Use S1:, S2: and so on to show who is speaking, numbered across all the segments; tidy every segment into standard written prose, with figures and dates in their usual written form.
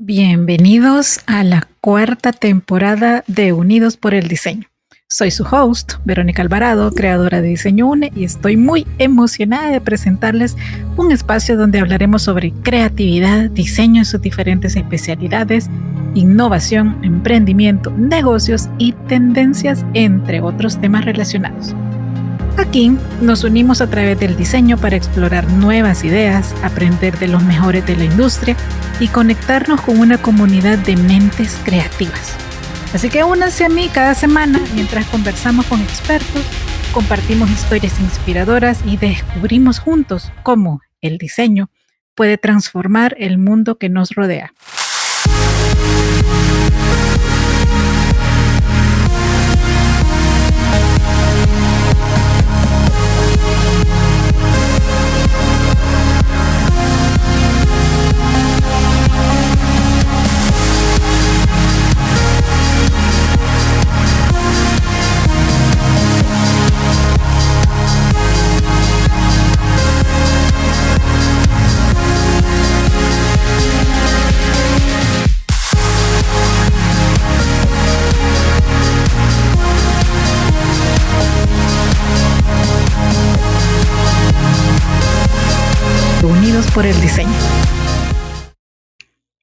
S1: Bienvenidos a la cuarta temporada de Unidos por el Diseño. Soy su host, Verónica Alvarado, creadora de Diseño UNE, y estoy muy emocionada de presentarles un espacio donde hablaremos sobre creatividad, diseño en sus diferentes especialidades, innovación, emprendimiento, negocios y tendencias, entre otros temas relacionados. Aquí nos unimos a través del diseño para explorar nuevas ideas, aprender de los mejores de la industria y conectarnos con una comunidad de mentes creativas. Así que únanse a mí cada semana mientras conversamos con expertos, compartimos historias inspiradoras y descubrimos juntos cómo el diseño puede transformar el mundo que nos rodea. Unidos por el diseño.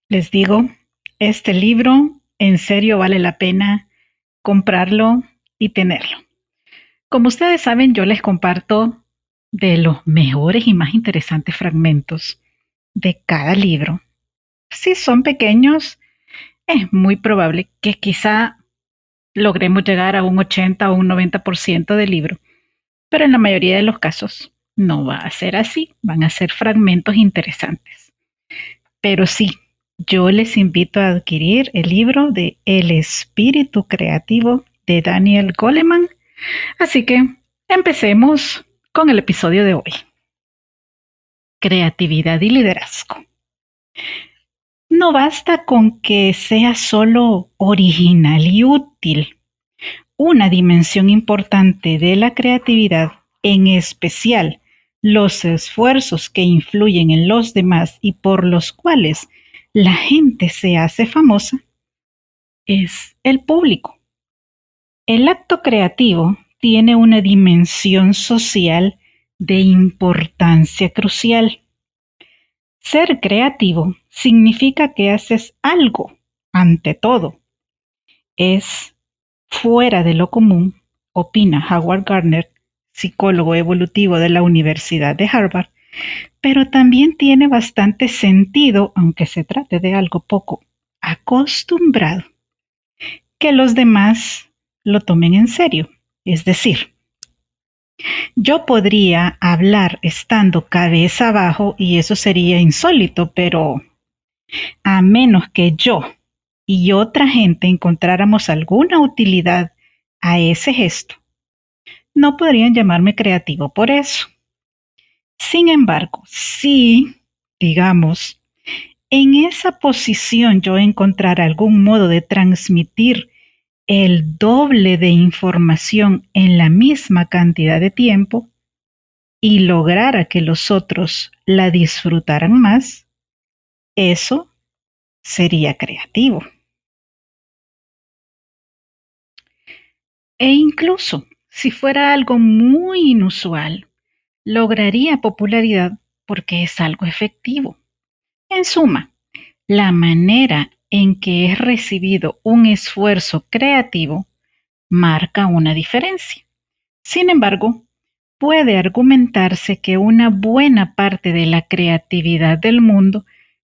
S1: Les digo, este libro en serio vale la pena comprarlo y tenerlo. Como ustedes saben, yo les comparto de los mejores y más interesantes fragmentos de cada libro. Si son pequeños, es muy probable que quizá logremos llegar a un 80 o un 90% del libro, pero en la mayoría de los casos no va a ser así, van a ser fragmentos interesantes. Pero sí, yo les invito a adquirir el libro de El espíritu creativo de Daniel Goleman. Así que empecemos con el episodio de hoy. Creatividad y liderazgo. No basta con que sea solo original y útil. Una dimensión importante de la creatividad, en especial los esfuerzos que influyen en los demás y por los cuales la gente se hace famosa, es el público. El acto creativo tiene una dimensión social de importancia crucial. Ser creativo significa que haces algo, ante todo. Es fuera de lo común, opina Howard Gardner, psicólogo evolutivo de la Universidad de Harvard, pero también tiene bastante sentido, aunque se trate de algo poco acostumbrado, que los demás lo tomen en serio. Es decir, yo podría hablar estando cabeza abajo y eso sería insólito, pero a menos que yo y otra gente encontráramos alguna utilidad a ese gesto, no podrían llamarme creativo por eso. Sin embargo, si, digamos, en esa posición yo encontrara algún modo de transmitir el doble de información en la misma cantidad de tiempo y lograra que los otros la disfrutaran más, eso sería creativo. E incluso, si fuera algo muy inusual, lograría popularidad porque es algo efectivo. En suma, la manera en que es recibido un esfuerzo creativo marca una diferencia. Sin embargo, puede argumentarse que una buena parte de la creatividad del mundo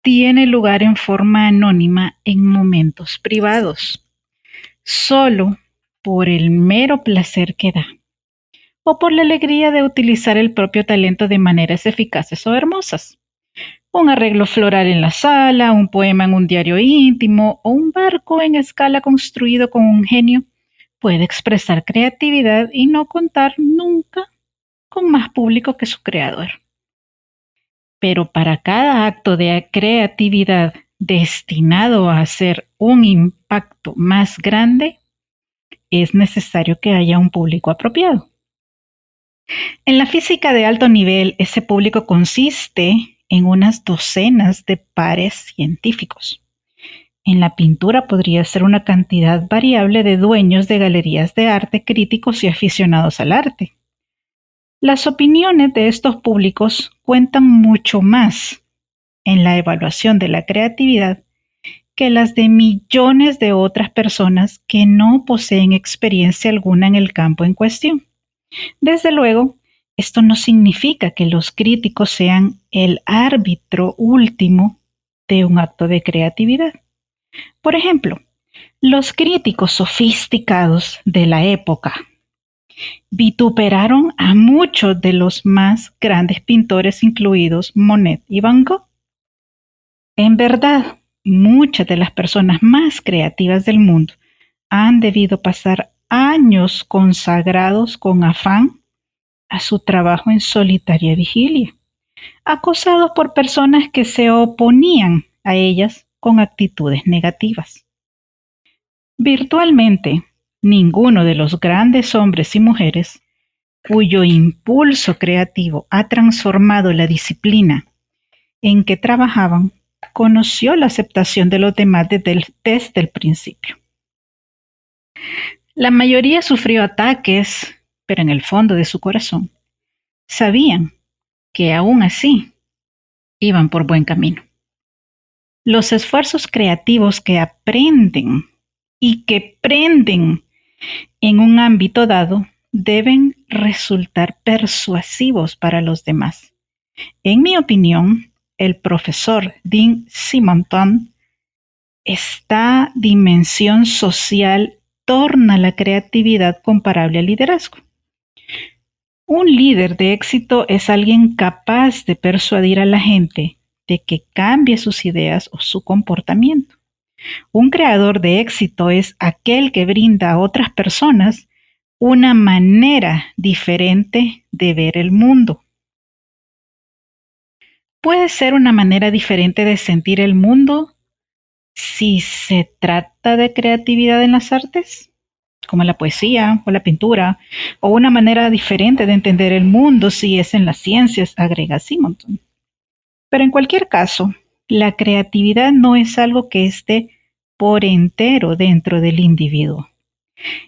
S1: tiene lugar en forma anónima en momentos privados, solo por el mero placer que da, o por la alegría de utilizar el propio talento de maneras eficaces o hermosas. Un arreglo floral en la sala, un poema en un diario íntimo o un barco en escala construido con un genio puede expresar creatividad y no contar nunca con más público que su creador. Pero para cada acto de creatividad destinado a hacer un impacto más grande, es necesario que haya un público apropiado. En la física de alto nivel, ese público consiste en unas docenas de pares científicos. En la pintura podría ser una cantidad variable de dueños de galerías de arte, críticos y aficionados al arte. Las opiniones de estos públicos cuentan mucho más en la evaluación de la creatividad que las de millones de otras personas que no poseen experiencia alguna en el campo en cuestión. Desde luego, esto no significa que los críticos sean el árbitro último de un acto de creatividad. Por ejemplo, los críticos sofisticados de la época vituperaron a muchos de los más grandes pintores, incluidos Monet y Van Gogh. En verdad, muchas de las personas más creativas del mundo han debido pasar años consagrados con afán a su trabajo en solitaria vigilia, acosados por personas que se oponían a ellas con actitudes negativas. Virtualmente, ninguno de los grandes hombres y mujeres cuyo impulso creativo ha transformado la disciplina en que trabajaban conoció la aceptación de los demás desde el principio. La mayoría sufrió ataques, pero en el fondo de su corazón sabían que aún así iban por buen camino. Los esfuerzos creativos que aprenden y que prenden en un ámbito dado deben resultar persuasivos para los demás. En mi opinión, el profesor Dean Simonton, esta dimensión social torna la creatividad comparable al liderazgo. Un líder de éxito es alguien capaz de persuadir a la gente de que cambie sus ideas o su comportamiento. Un creador de éxito es aquel que brinda a otras personas una manera diferente de ver el mundo. Puede ser una manera diferente de sentir el mundo si se trata de creatividad en las artes, como la poesía o la pintura, o una manera diferente de entender el mundo si es en las ciencias, agrega Simonton. Pero en cualquier caso, la creatividad no es algo que esté por entero dentro del individuo.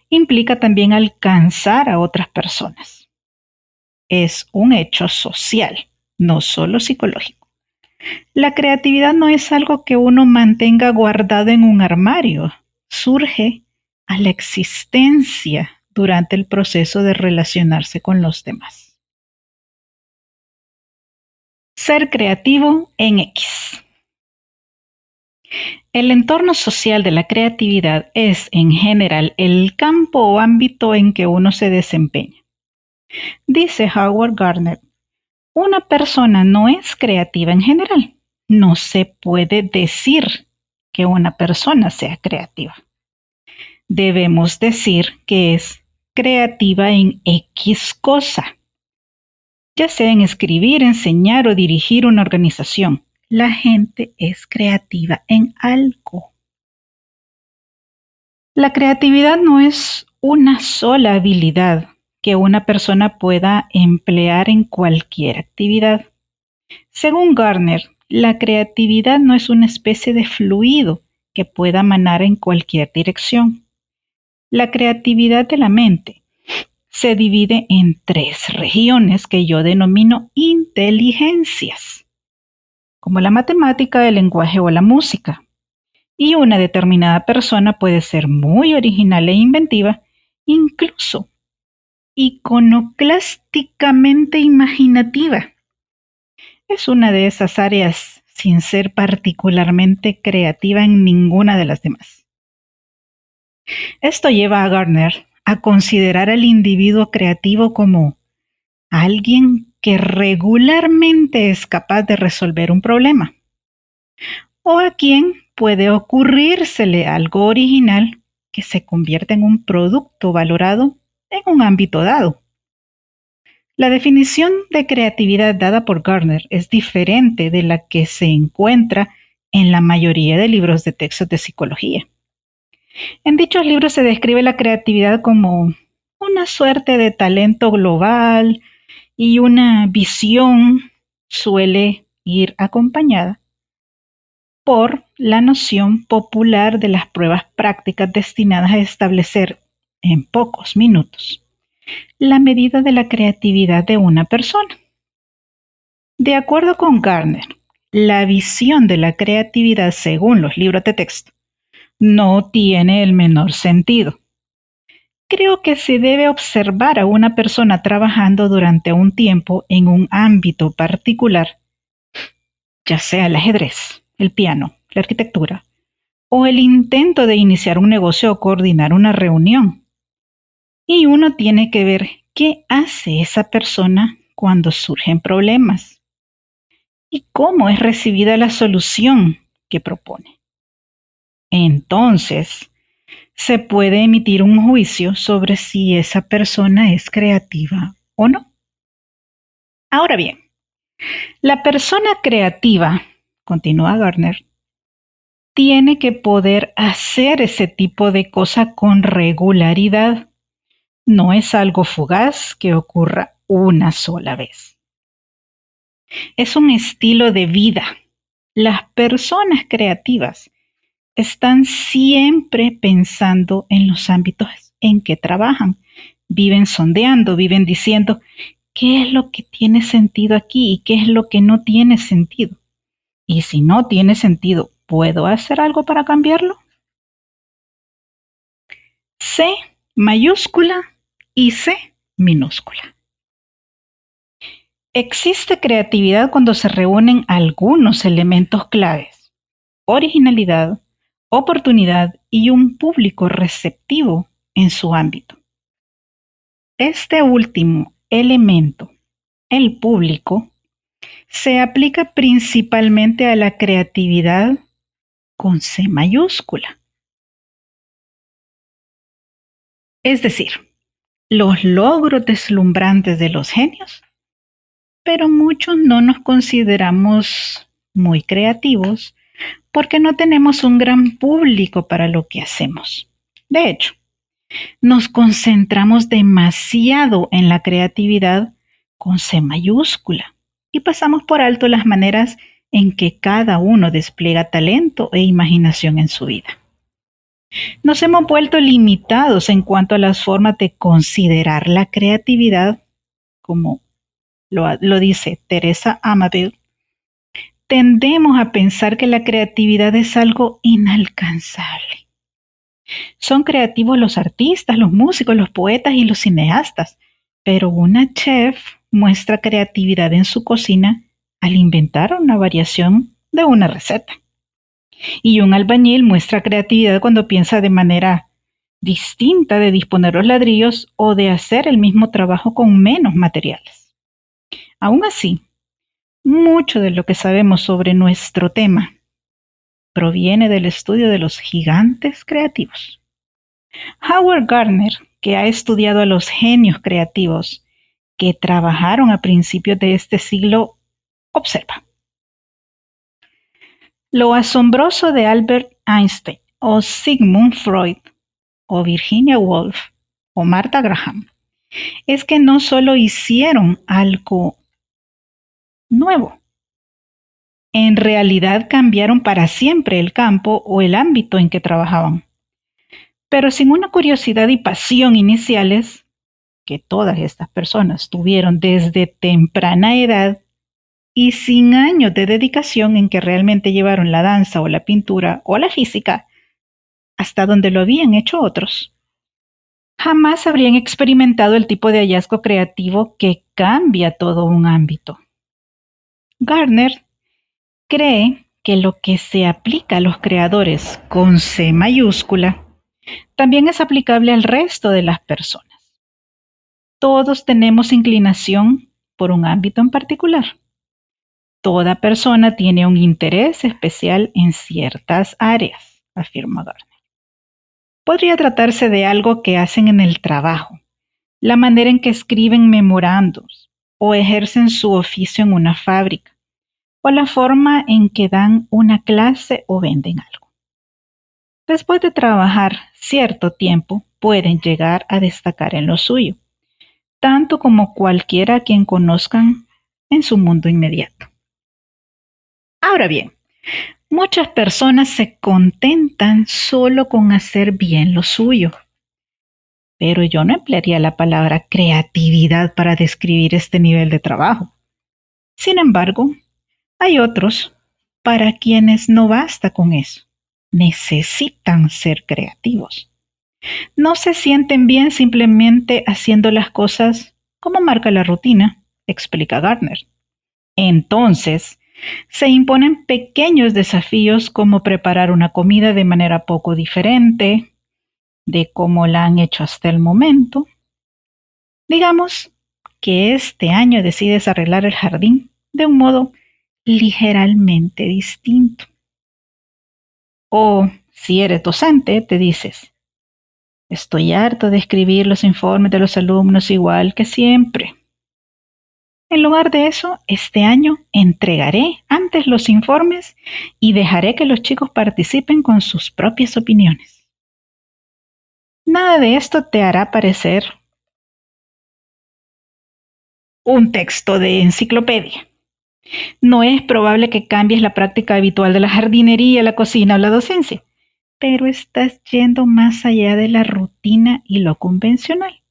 S1: Implica también alcanzar a otras personas. Es un hecho social, no solo psicológico. La creatividad no es algo que uno mantenga guardado en un armario. Surge a la existencia durante el proceso de relacionarse con los demás. Ser creativo en X. El entorno social de la creatividad es, en general, el campo o ámbito en que uno se desempeña. Dice Howard Gardner, una persona no es creativa en general. No se puede decir que una persona sea creativa. Debemos decir que es creativa en X cosa, ya sea en escribir, enseñar o dirigir una organización. La gente es creativa en algo. La creatividad no es una sola habilidad que una persona pueda emplear en cualquier actividad. Según Gardner, la creatividad no es una especie de fluido que pueda manar en cualquier dirección. La creatividad de la mente se divide en 3 regiones que yo denomino inteligencias, como la matemática, el lenguaje o la música. Y una determinada persona puede ser muy original e inventiva, incluso iconoclásticamente imaginativa. Es una de esas áreas sin ser particularmente creativa en ninguna de las demás. Esto lleva a Gardner a considerar al individuo creativo como alguien que regularmente es capaz de resolver un problema, o a quien puede ocurrírsele algo original que se convierte en un producto valorado en un ámbito dado. La definición de creatividad dada por Gardner es diferente de la que se encuentra en la mayoría de libros de textos de psicología. En dichos libros se describe la creatividad como una suerte de talento global y una visión suele ir acompañada por la noción popular de las pruebas prácticas destinadas a establecer en pocos minutos la medida de la creatividad de una persona. De acuerdo con Gardner, la visión de la creatividad según los libros de texto no tiene el menor sentido. Creo que se debe observar a una persona trabajando durante un tiempo en un ámbito particular, ya sea el ajedrez, el piano, la arquitectura, o el intento de iniciar un negocio o coordinar una reunión. Y uno tiene que ver qué hace esa persona cuando surgen problemas y cómo es recibida la solución que propone. Entonces, se puede emitir un juicio sobre si esa persona es creativa o no. Ahora bien, la persona creativa, continúa Gardner, tiene que poder hacer ese tipo de cosa con regularidad. No es algo fugaz que ocurra una sola vez. Es un estilo de vida. Las personas creativas están siempre pensando en los ámbitos en que trabajan. Viven sondeando, viven diciendo, ¿qué es lo que tiene sentido aquí y qué es lo que no tiene sentido? Y si no tiene sentido, ¿puedo hacer algo para cambiarlo? C mayúscula y C minúscula. Existe creatividad cuando se reúnen algunos elementos claves: originalidad, oportunidad y un público receptivo en su ámbito. Este último elemento, el público, se aplica principalmente a la creatividad con C mayúscula. Es decir, los logros deslumbrantes de los genios, pero muchos no nos consideramos muy creativos porque no tenemos un gran público para lo que hacemos. De hecho, nos concentramos demasiado en la creatividad con C mayúscula y pasamos por alto las maneras en que cada uno despliega talento e imaginación en su vida. Nos hemos vuelto limitados en cuanto a las formas de considerar la creatividad, como lo dice Teresa Amabile. Tendemos a pensar que la creatividad es algo inalcanzable. Son creativos los artistas, los músicos, los poetas y los cineastas, pero una chef muestra creatividad en su cocina al inventar una variación de una receta. Y un albañil muestra creatividad cuando piensa de manera distinta de disponer los ladrillos o de hacer el mismo trabajo con menos materiales. Aún así, mucho de lo que sabemos sobre nuestro tema proviene del estudio de los gigantes creativos. Howard Gardner, que ha estudiado a los genios creativos que trabajaron a principios de este siglo, observa: lo asombroso de Albert Einstein o Sigmund Freud o Virginia Woolf o Martha Graham es que no solo hicieron algo nuevo, en realidad cambiaron para siempre el campo o el ámbito en que trabajaban. Pero sin una curiosidad y pasión iniciales que todas estas personas tuvieron desde temprana edad y sin años de dedicación en que realmente llevaron la danza o la pintura o la física hasta donde lo habían hecho otros, jamás habrían experimentado el tipo de hallazgo creativo que cambia todo un ámbito. Gardner cree que lo que se aplica a los creadores con C mayúscula también es aplicable al resto de las personas. Todos tenemos inclinación por un ámbito en particular. Toda persona tiene un interés especial en ciertas áreas, afirma Gardner. Podría tratarse de algo que hacen en el trabajo, la manera en que escriben memorandos o ejercen su oficio en una fábrica, o la forma en que dan una clase o venden algo. Después de trabajar cierto tiempo, pueden llegar a destacar en lo suyo, tanto como cualquiera a quien conozcan en su mundo inmediato. Ahora bien, Muchas personas se contentan solo con hacer bien lo suyo, pero yo no emplearía la palabra creatividad para describir este nivel de trabajo. Sin embargo, hay otros para quienes no basta con eso. Necesitan ser creativos. No se sienten bien simplemente haciendo las cosas como marca la rutina, explica Gardner. Entonces, se imponen pequeños desafíos como preparar una comida de manera poco diferente de cómo la han hecho hasta el momento. Digamos que este año decides arreglar el jardín de un modo ligeramente distinto. O si eres docente, te dices, estoy harto de escribir los informes de los alumnos igual que siempre. En lugar de eso, este año entregaré antes los informes y dejaré que los chicos participen con sus propias opiniones. Nada de esto te hará parecer un texto de enciclopedia. No es probable que cambies la práctica habitual de la jardinería, la cocina o la docencia, pero estás yendo más allá de la rutina y lo convencional.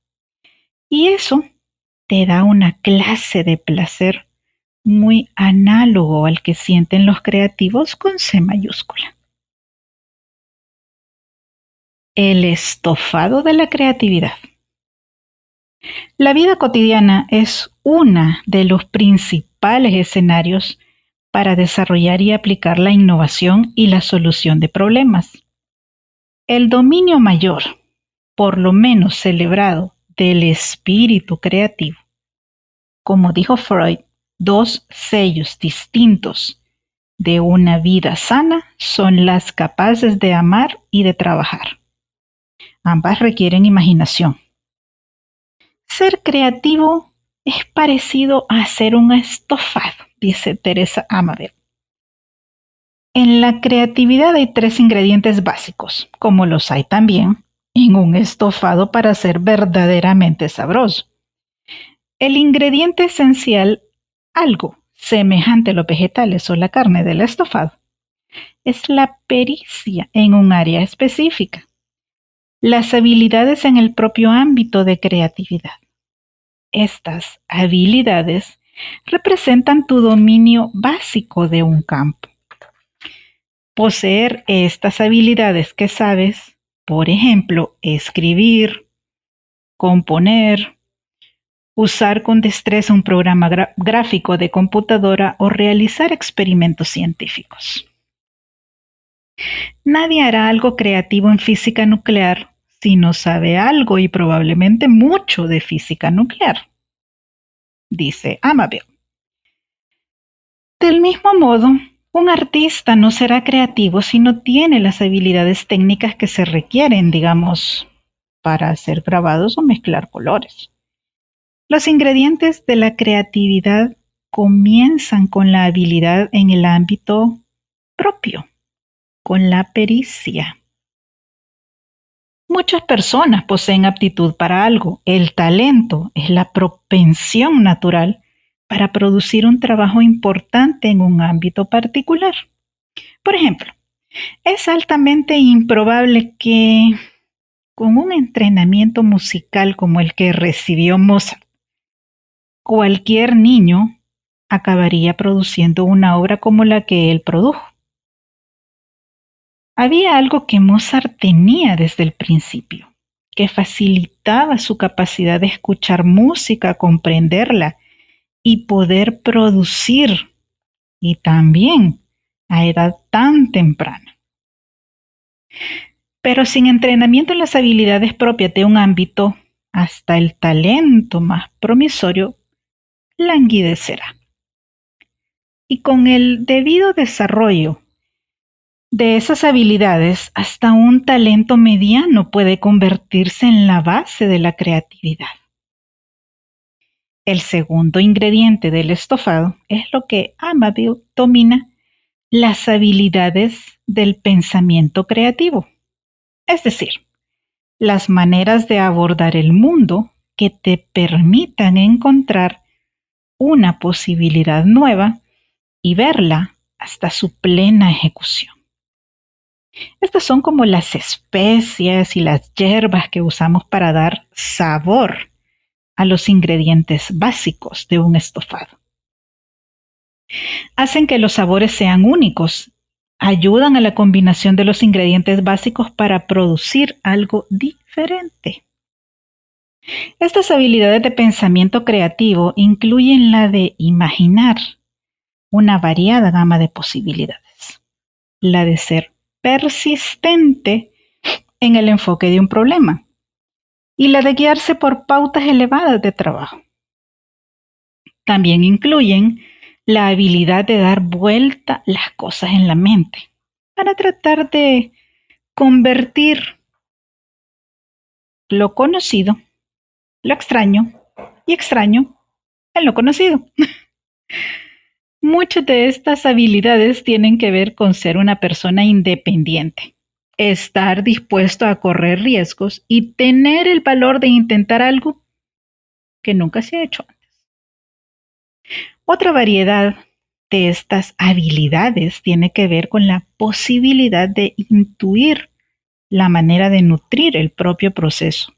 S1: Y eso te da una clase de placer muy análogo al que sienten los creativos con C mayúscula. El estofado de la creatividad. La vida cotidiana es uno de los principales escenarios para desarrollar y aplicar la innovación y la solución de problemas. El dominio mayor, por lo menos celebrado, del espíritu creativo. Como dijo Freud, dos sellos distintos de una vida sana son las capaces de amar y de trabajar. Ambas requieren imaginación. Ser creativo es parecido a hacer un estofado, dice Teresa Amabel. En la creatividad hay 3 ingredientes básicos, como los hay también en un estofado para ser verdaderamente sabroso. El ingrediente esencial, algo semejante a los vegetales o la carne del estofado, es la pericia en un área específica, las habilidades en el propio ámbito de creatividad. Estas habilidades representan tu dominio básico de un campo. Poseer estas habilidades que sabes, por ejemplo, escribir, componer, usar con destreza un programa gráfico de computadora o realizar experimentos científicos. Nadie hará algo creativo en física nuclear si no sabe algo y probablemente mucho de física nuclear, dice Amabel. Del mismo modo, un artista no será creativo si no tiene las habilidades técnicas que se requieren, digamos, para hacer grabados o mezclar colores. Los ingredientes de la creatividad comienzan con la habilidad en el ámbito propio, con la pericia. Muchas personas poseen aptitud para algo. El talento es la propensión natural para producir un trabajo importante en un ámbito particular. Por ejemplo, es altamente improbable que con un entrenamiento musical como el que recibió Mozart, cualquier niño acabaría produciendo una obra como la que él produjo. Había algo que Mozart tenía desde el principio, que facilitaba su capacidad de escuchar música, comprenderla y poder producir, y también a edad tan temprana. Pero sin entrenamiento en las habilidades propias de un ámbito, hasta el talento más promisorio languidecerá. Y con el debido desarrollo de esas habilidades, hasta un talento mediano puede convertirse en la base de la creatividad. El segundo ingrediente del estofado es lo que Amabel domina las habilidades del pensamiento creativo, es decir, las maneras de abordar el mundo que te permitan encontrar una posibilidad nueva y verla hasta su plena ejecución. Estas son como las especias y las hierbas que usamos para dar sabor a los ingredientes básicos de un estofado. Hacen que los sabores sean únicos, ayudan a la combinación de los ingredientes básicos para producir algo diferente. Estas habilidades de pensamiento creativo incluyen la de imaginar una variada gama de posibilidades, la de ser persistente en el enfoque de un problema y la de guiarse por pautas elevadas de trabajo. También incluyen la habilidad de dar vuelta las cosas en la mente para tratar de convertir lo conocido, lo extraño y extraño en lo conocido. Muchas de estas habilidades tienen que ver con ser una persona independiente, estar dispuesto a correr riesgos y tener el valor de intentar algo que nunca se ha hecho antes. Otra variedad de estas habilidades tiene que ver con la posibilidad de intuir la manera de nutrir el propio proceso.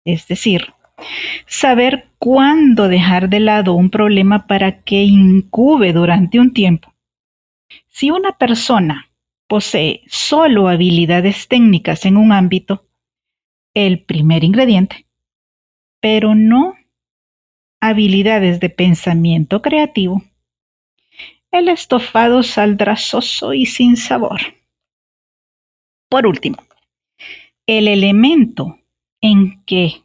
S1: Es decir, saber cuándo dejar de lado un problema para que incube durante un tiempo. Si una persona posee solo habilidades técnicas en un ámbito, el primer ingrediente, pero no habilidades de pensamiento creativo, el estofado saldrá soso y sin sabor. Por último, el elemento en que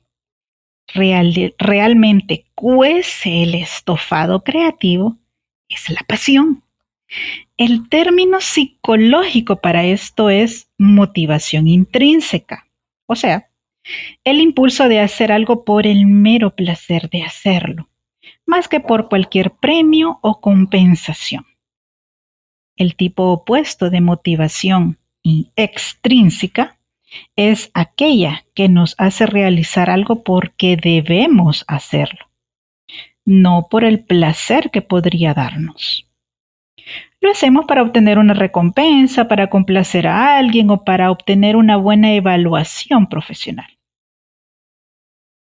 S1: realmente cuece el estofado creativo es la pasión. El término psicológico para esto es motivación intrínseca, o sea, el impulso de hacer algo por el mero placer de hacerlo, más que por cualquier premio o compensación. El tipo opuesto de motivación extrínseca es aquella que nos hace realizar algo porque debemos hacerlo, no por el placer que podría darnos. Lo hacemos para obtener una recompensa, para complacer a alguien o para obtener una buena evaluación profesional.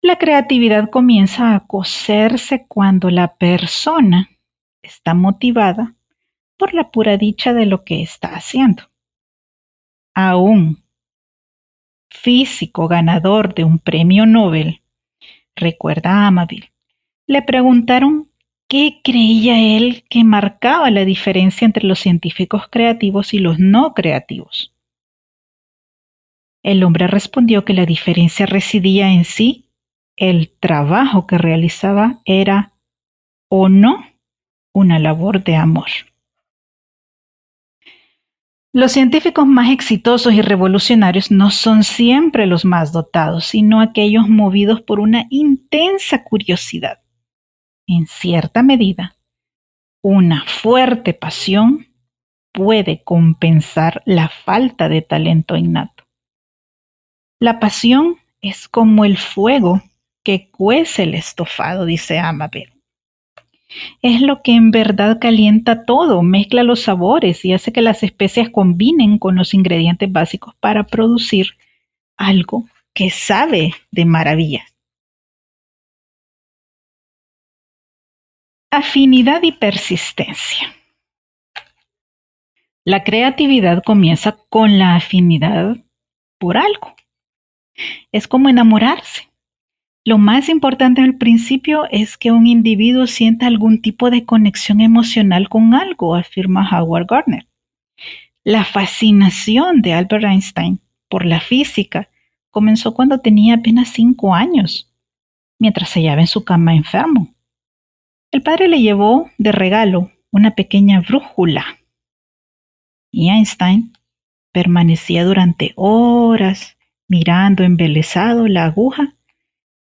S1: La creatividad comienza a cocerse cuando la persona está motivada por la pura dicha de lo que está haciendo. A un físico ganador de un premio Nobel, recuerda a Amabile, le preguntaron qué creía él que marcaba la diferencia entre los científicos creativos y los no creativos. El hombre respondió que la diferencia residía en si el trabajo que realizaba era o no una labor de amor. Los científicos más exitosos y revolucionarios no son siempre los más dotados, sino aquellos movidos por una intensa curiosidad. En cierta medida, una fuerte pasión puede compensar la falta de talento innato. La pasión es como el fuego que cuece el estofado, dice Amabile. Es lo que en verdad calienta todo, mezcla los sabores y hace que las especias combinen con los ingredientes básicos para producir algo que sabe de maravilla. Afinidad y persistencia. La creatividad comienza con la afinidad por algo. Es como enamorarse. Lo más importante al principio es que un individuo sienta algún tipo de conexión emocional con algo, afirma Howard Gardner. La fascinación de Albert Einstein por la física comenzó cuando tenía apenas 5 años, mientras se hallaba en su cama enfermo. El padre le llevó de regalo una pequeña brújula y Einstein permanecía durante horas mirando embelesado la aguja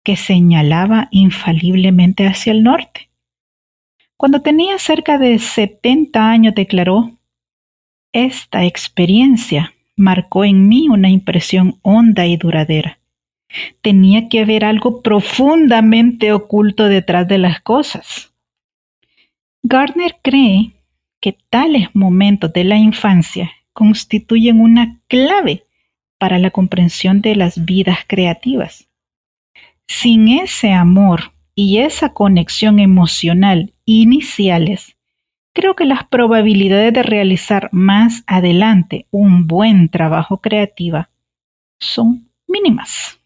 S1: que señalaba infaliblemente hacia el norte. Cuando tenía cerca de 70 años declaró: esta experiencia marcó en mí una impresión honda y duradera. Tenía que haber algo profundamente oculto detrás de las cosas. Gardner cree que tales momentos de la infancia constituyen una clave para la comprensión de las vidas creativas. Sin ese amor y esa conexión emocional iniciales, creo que las probabilidades de realizar más adelante un buen trabajo creativo son mínimas.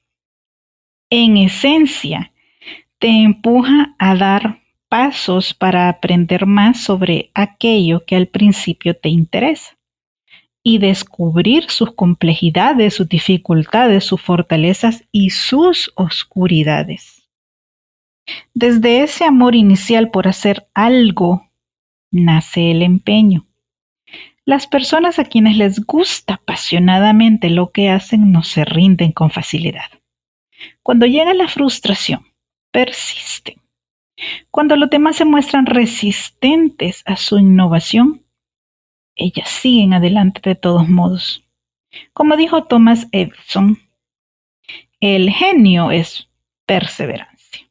S1: En esencia, te empuja a dar pasos para aprender más sobre aquello que al principio te interesa y descubrir sus complejidades, sus dificultades, sus fortalezas y sus oscuridades. Desde ese amor inicial por hacer algo, nace el empeño. Las personas a quienes les gusta apasionadamente lo que hacen no se rinden con facilidad. Cuando llega la frustración, persisten. Cuando los demás se muestran resistentes a su innovación, ellas siguen adelante de todos modos. Como dijo Thomas Edison, el genio es perseverancia.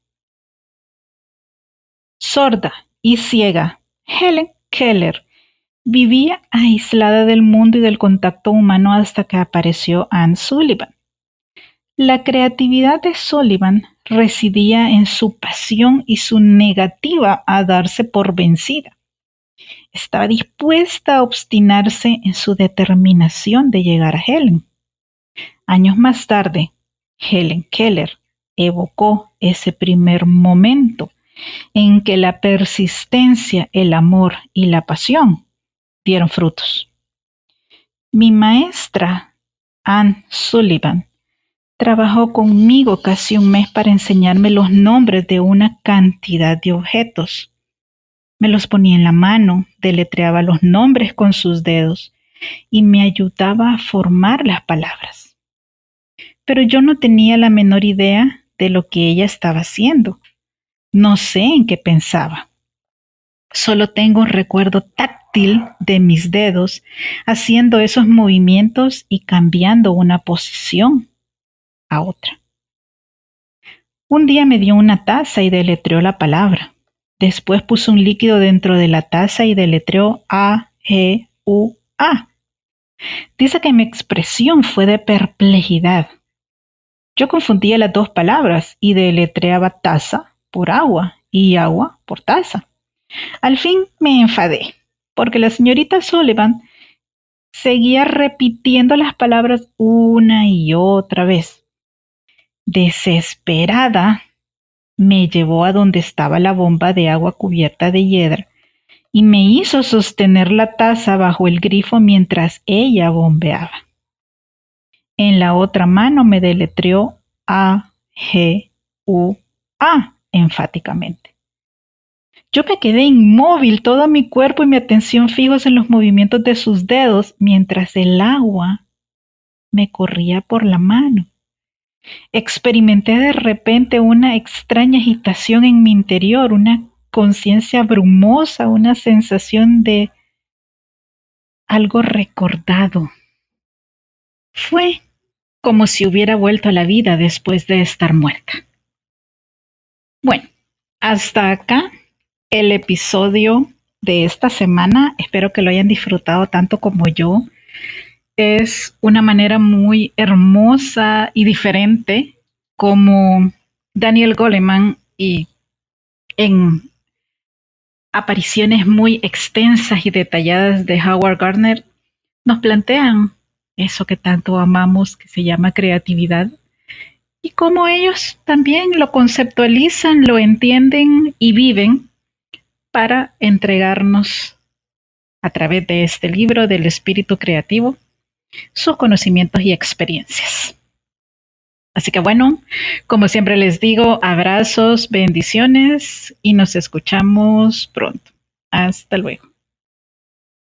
S1: Sorda y ciega, Helen Keller vivía aislada del mundo y del contacto humano hasta que apareció Anne Sullivan. La creatividad de Sullivan residía en su pasión y su negativa a darse por vencida. Estaba dispuesta a obstinarse en su determinación de llegar a Helen. Años más tarde, Helen Keller evocó ese primer momento en que la persistencia, el amor y la pasión dieron frutos. Mi maestra, Anne Sullivan, trabajó conmigo casi un mes para enseñarme los nombres de una cantidad de objetos. Me los ponía en la mano, deletreaba los nombres con sus dedos y me ayudaba a formar las palabras. Pero yo no tenía la menor idea de lo que ella estaba haciendo. No sé en qué pensaba. Solo tengo un recuerdo táctil de mis dedos haciendo esos movimientos y cambiando una posición a otra. Un día me dio una taza y deletreó la palabra. Después puso un líquido dentro de la taza y deletreó A-G-U-A. Dice que mi expresión fue de perplejidad. Yo confundía las dos palabras y deletreaba taza por agua y agua por taza. Al fin me enfadé, porque la señorita Sullivan seguía repitiendo las palabras una y otra vez. Desesperada, me llevó a donde estaba la bomba de agua cubierta de hiedra y me hizo sostener la taza bajo el grifo mientras ella bombeaba. En la otra mano me deletreó A-G-U-A enfáticamente. Yo me quedé inmóvil, todo mi cuerpo y mi atención fijos en los movimientos de sus dedos mientras el agua me corría por la mano. Experimenté de repente una extraña agitación en mi interior, una conciencia brumosa, una sensación de algo recordado. Fue como si hubiera vuelto a la vida después de estar muerta. Bueno, hasta acá el episodio de esta semana. Espero que lo hayan disfrutado tanto como yo. Es una manera muy hermosa y diferente como Daniel Goleman y en apariciones muy extensas y detalladas de Howard Gardner nos plantean eso que tanto amamos, que se llama creatividad, y cómo ellos también lo conceptualizan, lo entienden y viven para entregarnos a través de este libro del espíritu creativo sus conocimientos y experiencias. Así que bueno, como siempre les digo, abrazos, bendiciones y nos escuchamos pronto. Hasta luego.